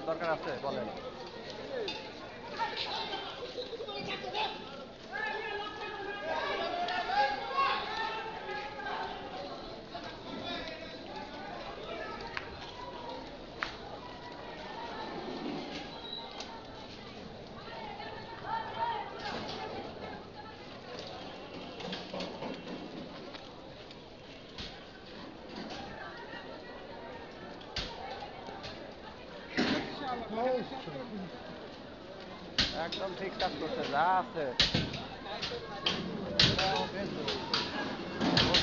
দরকার আছে বলেন। একদম ঠিক কাজ করছে, যা আছে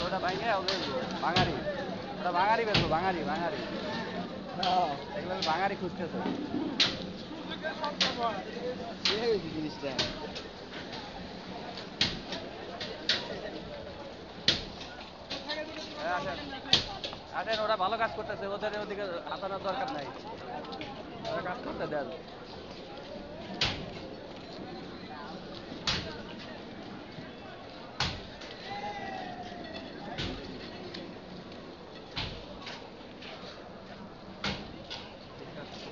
ওটা ভাঙে ভাঙারি, ওটা ভাঙারি বেরবো, ভাঙারি ভাঙারি এগুলো ভাঙারি খুঁজতেছে জিনিসটা। আসেন আসেন, ওরা ভালো কাজ করতেছে, ওদের ওদিকে হাতানোর দরকার নাই, ওরা কাজ করতে দেন।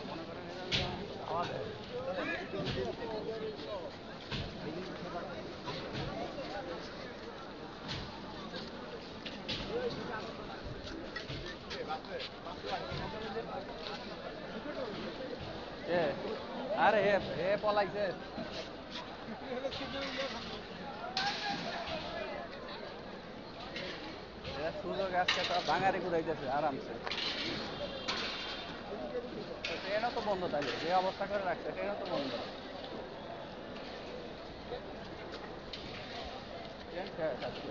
মনে করেন খাওয়া দেয় এ, আরে এ এ পলাইছে, এরা সুযোগ আজকে তো ভাঙারি ঘুরাইতেছে আরামসে। ট্রেনও তো বন্ধ, তাইলে যে অবস্থা করে রাখছে ট্রেনও তো বন্ধ, ট্রেন শেষ আজকে।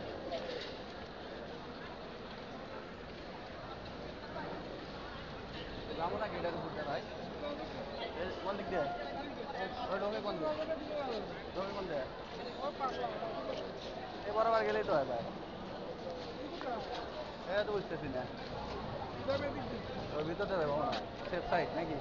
যাবো নাকি এটার উপর দিয়ে ভাই? কোন দিক দিয়ে? ওই ঢোকে কোন দিক? ঢোকে কোন দিয়ে? এ বরাবর গেলেই তো হয় ভাই, এটা তো বুঝতেছি না। ওর ভিতরটা যাবো না, সেফ সাইড নাকি?